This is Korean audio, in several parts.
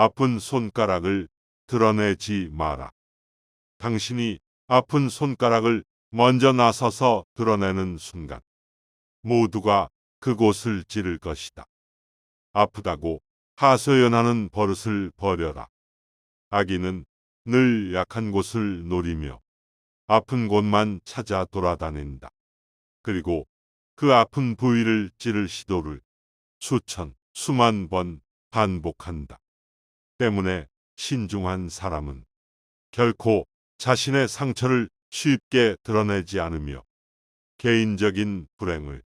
아픈 손가락을 드러내지 마라. 당신이 아픈 손가락을 먼저 나서서 드러내는 순간 모두가 그곳을 찌를 것이다. 아프다고 하소연하는 버릇을 버려라. 아기는 늘 약한 곳을 노리며 아픈 곳만 찾아 돌아다닌다. 그리고 그 아픈 부위를 찌를 시도를 수천, 수만 번 반복한다. 때문에 신중한 사람은 결코 자신의 상처를 쉽게 드러내지 않으며 개인적인 불행을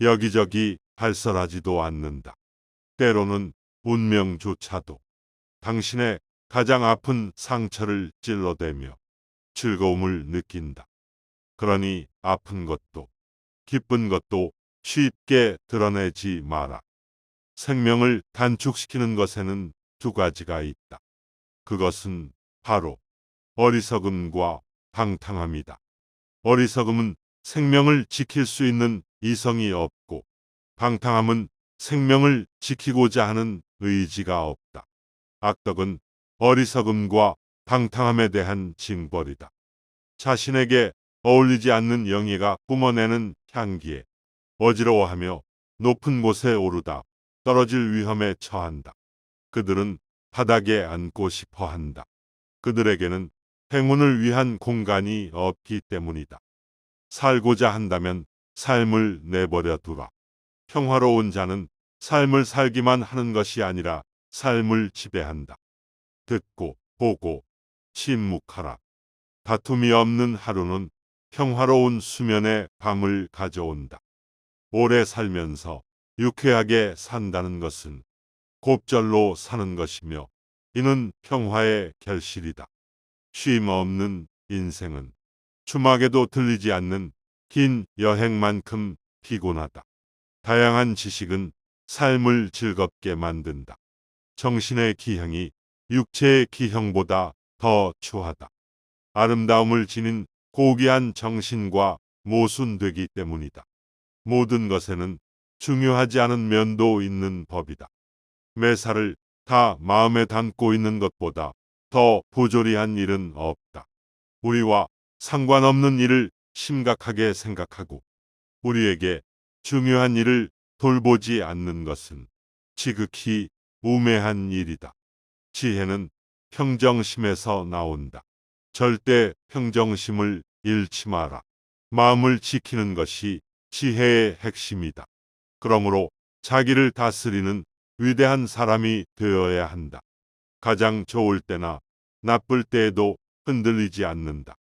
여기저기 발설하지도 않는다. 때로는 운명조차도 당신의 가장 아픈 상처를 찔러대며 즐거움을 느낀다. 그러니 아픈 것도 기쁜 것도 쉽게 드러내지 마라. 생명을 단축시키는 것에는 두 가지가 있다. 그것은 바로 어리석음과 방탕함이다. 어리석음은 생명을 지킬 수 있는 이성이 없고 방탕함은 생명을 지키고자 하는 의지가 없다. 악덕은 어리석음과 방탕함에 대한 징벌이다. 자신에게 어울리지 않는 영예가 뿜어내는 향기에 어지러워하며 높은 곳에 오르다 떨어질 위험에 처한다. 그들은 바닥에 앉고 싶어 한다. 그들에게는 행운을 위한 공간이 없기 때문이다. 살고자 한다면 삶을 내버려 두라. 평화로운 자는 삶을 살기만 하는 것이 아니라 삶을 지배한다. 듣고 보고 침묵하라. 다툼이 없는 하루는 평화로운 수면의 밤을 가져온다. 오래 살면서 유쾌하게 산다는 것은 곱절로 사는 것이며 이는 평화의 결실이다. 쉼 없는 인생은 주막에도 들리지 않는 긴 여행만큼 피곤하다. 다양한 지식은 삶을 즐겁게 만든다. 정신의 기형이 육체의 기형보다 더 추하다. 아름다움을 지닌 고귀한 정신과 모순되기 때문이다. 모든 것에는 중요하지 않은 면도 있는 법이다. 매사를 다 마음에 담고 있는 것보다 더 부조리한 일은 없다. 우리와 상관없는 일을 심각하게 생각하고 우리에게 중요한 일을 돌보지 않는 것은 지극히 우매한 일이다. 지혜는 평정심에서 나온다. 절대 평정심을 잃지 마라. 마음을 지키는 것이 지혜의 핵심이다. 그러므로 자기를 다스리는 위대한 사람이 되어야 한다. 가장 좋을 때나 나쁠 때에도 흔들리지 않는다.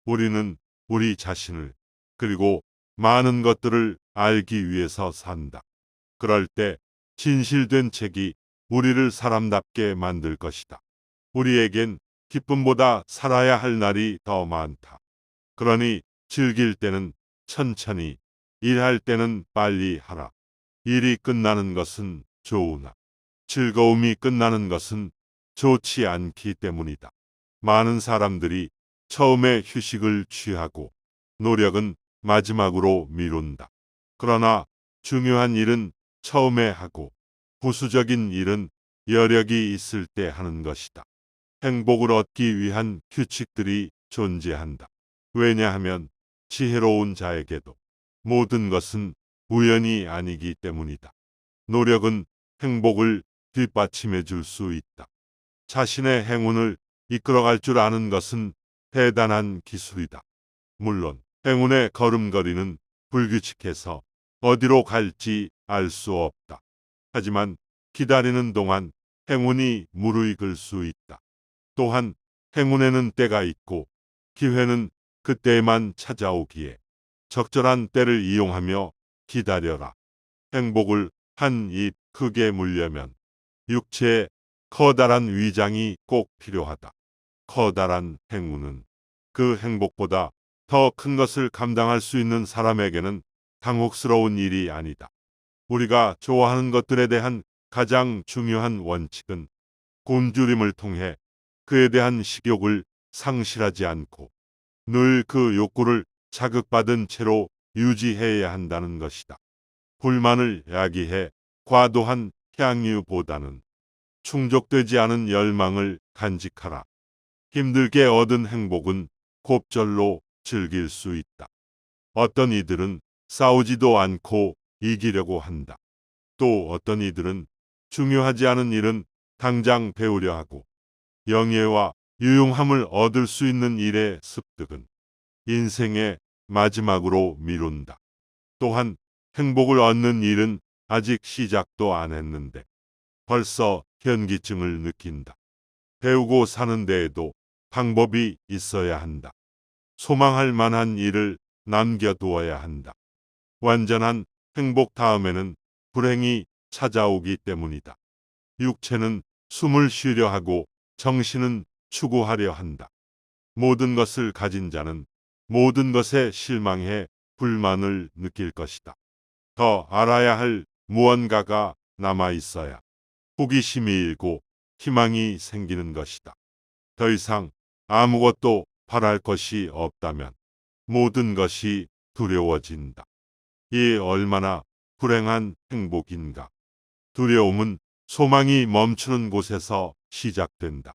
우리는 우리 자신을 그리고 많은 것들을 알기 위해서 산다. 그럴 때 진실된 책이 우리를 사람답게 만들 것이다. 우리에겐 기쁨보다 살아야 할 날이 더 많다. 그러니 즐길 때는 천천히, 일할 때는 빨리 하라. 일이 끝나는 것은 좋으나 즐거움이 끝나는 것은 좋지 않기 때문이다. 많은 사람들이 처음에 휴식을 취하고 노력은 마지막으로 미룬다. 그러나 중요한 일은 처음에 하고 부수적인 일은 여력이 있을 때 하는 것이다. 행복을 얻기 위한 규칙들이 존재한다. 왜냐하면 지혜로운 자에게도 모든 것은 우연이 아니기 때문이다. 노력은 행복을 뒷받침해 줄 수 있다. 자신의 행운을 이끌어갈 줄 아는 것은 대단한 기술이다. 물론 행운의 걸음걸이는 불규칙해서 어디로 갈지 알 수 없다. 하지만 기다리는 동안 행운이 무르익을 수 있다. 또한 행운에는 때가 있고 기회는 그때에만 찾아오기에 적절한 때를 이용하며 기다려라. 행복을 한 입 크게 물려면 육체에 커다란 위장이 꼭 필요하다. 커다란 행운은 그 행복보다 더 큰 것을 감당할 수 있는 사람에게는 당혹스러운 일이 아니다. 우리가 좋아하는 것들에 대한 가장 중요한 원칙은 굶주림을 통해 그에 대한 식욕을 상실하지 않고 늘 그 욕구를 자극받은 채로 유지해야 한다는 것이다. 불만을 야기해 과도한 향유보다는 충족되지 않은 열망을 간직하라. 힘들게 얻은 행복은 곱절로 즐길 수 있다. 어떤 이들은 싸우지도 않고 이기려고 한다. 또 어떤 이들은 중요하지 않은 일은 당장 배우려 하고 영예와 유용함을 얻을 수 있는 일의 습득은 인생의 마지막으로 미룬다. 또한 행복을 얻는 일은 아직 시작도 안 했는데 벌써 현기증을 느낀다. 배우고 사는 데에도 방법이 있어야 한다. 소망할 만한 일을 남겨두어야 한다. 완전한 행복 다음에는 불행이 찾아오기 때문이다. 육체는 숨을 쉬려 하고 정신은 추구하려 한다. 모든 것을 가진 자는 모든 것에 실망해 불만을 느낄 것이다. 더 알아야 할 무언가가 남아 있어야 호기심이 일고 희망이 생기는 것이다. 더 이상 아무것도 바랄 것이 없다면 모든 것이 두려워진다. 이 얼마나 불행한 행복인가. 두려움은 소망이 멈추는 곳에서 시작된다.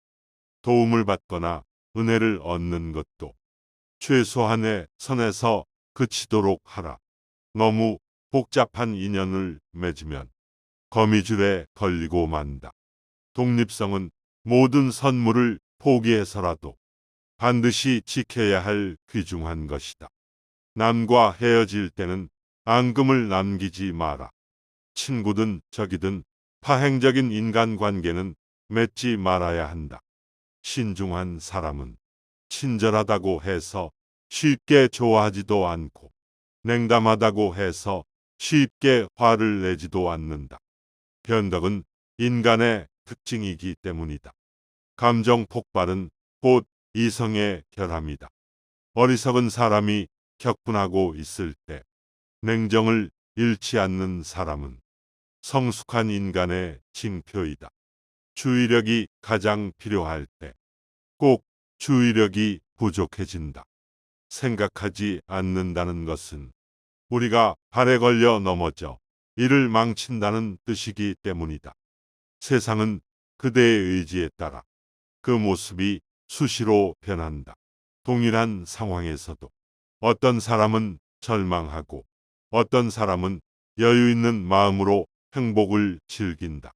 도움을 받거나 은혜를 얻는 것도 최소한의 선에서 그치도록 하라. 너무 복잡한 인연을 맺으면 거미줄에 걸리고 만다. 독립성은 모든 선물을 포기해서라도 반드시 지켜야 할 귀중한 것이다. 남과 헤어질 때는 앙금을 남기지 마라. 친구든 적이든 파행적인 인간관계는 맺지 말아야 한다. 신중한 사람은 친절하다고 해서 쉽게 좋아하지도 않고 냉담하다고 해서 쉽게 화를 내지도 않는다. 변덕은 인간의 특징이기 때문이다. 감정 폭발은 곧 이성의 결함이다. 어리석은 사람이 격분하고 있을 때 냉정을 잃지 않는 사람은 성숙한 인간의 징표이다. 주의력이 가장 필요할 때 꼭 주의력이 부족해진다. 생각하지 않는다는 것은 우리가 발에 걸려 넘어져 이를 망친다는 뜻이기 때문이다. 세상은 그대의 의지에 따라 그 모습이 수시로 변한다. 동일한 상황에서도 어떤 사람은 절망하고 어떤 사람은 여유 있는 마음으로 행복을 즐긴다.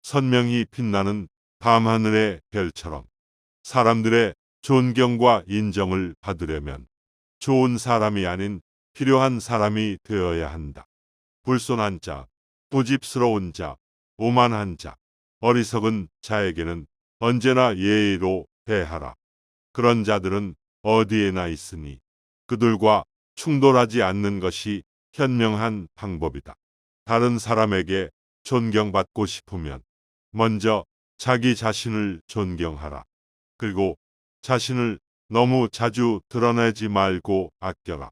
선명히 빛나는 밤하늘의 별처럼 사람들의 존경과 인정을 받으려면 좋은 사람이 아닌 필요한 사람이 되어야 한다. 불손한 자, 고집스러운 자, 오만한 자, 어리석은 자에게는 언제나 예의로 대하라. 그런 자들은 어디에나 있으니 그들과 충돌하지 않는 것이 현명한 방법이다. 다른 사람에게 존경받고 싶으면 먼저 자기 자신을 존경하라. 그리고 자신을 너무 자주 드러내지 말고 아껴라.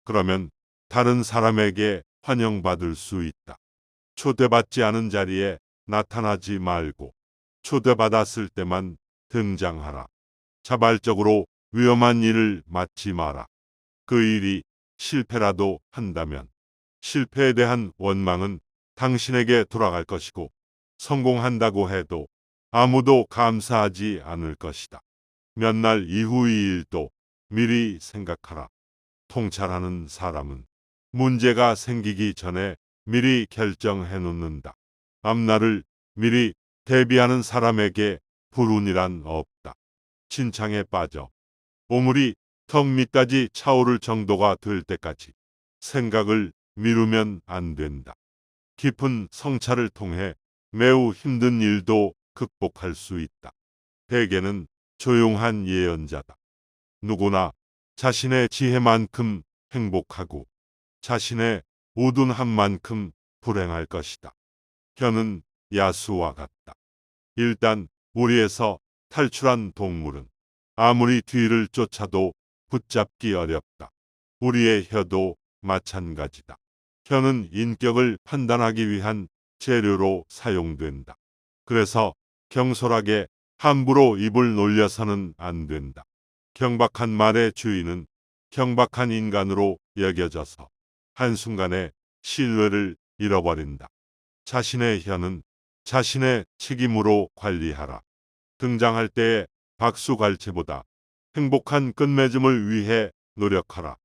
그러면 다른 사람에게 환영받을 수 있다. 초대받지 않은 자리에 나타나지 말고 초대받았을 때만 등장하라. 자발적으로 위험한 일을 맡지 마라. 그 일이 실패라도 한다면 실패에 대한 원망은 당신에게 돌아갈 것이고 성공한다고 해도 아무도 감사하지 않을 것이다. 몇 날 이후의 일도 미리 생각하라. 통찰하는 사람은 문제가 생기기 전에 미리 결정해 놓는다. 앞날을 미리 대비하는 사람에게 불운이란 없다. 진창에 빠져 오물이 턱 밑까지 차오를 정도가 될 때까지 생각을 미루면 안 된다. 깊은 성찰을 통해 매우 힘든 일도 극복할 수 있다. 대개는 조용한 예언자다. 누구나 자신의 지혜만큼 행복하고 자신의 우둔함만큼 불행할 것이다. 혀는 야수와 같다. 일단 우리에서 탈출한 동물은 아무리 뒤를 쫓아도 붙잡기 어렵다. 우리의 혀도 마찬가지다. 혀는 인격을 판단하기 위한 재료로 사용된다. 그래서 경솔하게 함부로 입을 놀려서는 안 된다. 경박한 말의 주인은 경박한 인간으로 여겨져서 한순간에 신뢰를 잃어버린다. 자신의 혀는 자신의 책임으로 관리하라. 등장할 때의 박수갈채보다 행복한 끝맺음을 위해 노력하라.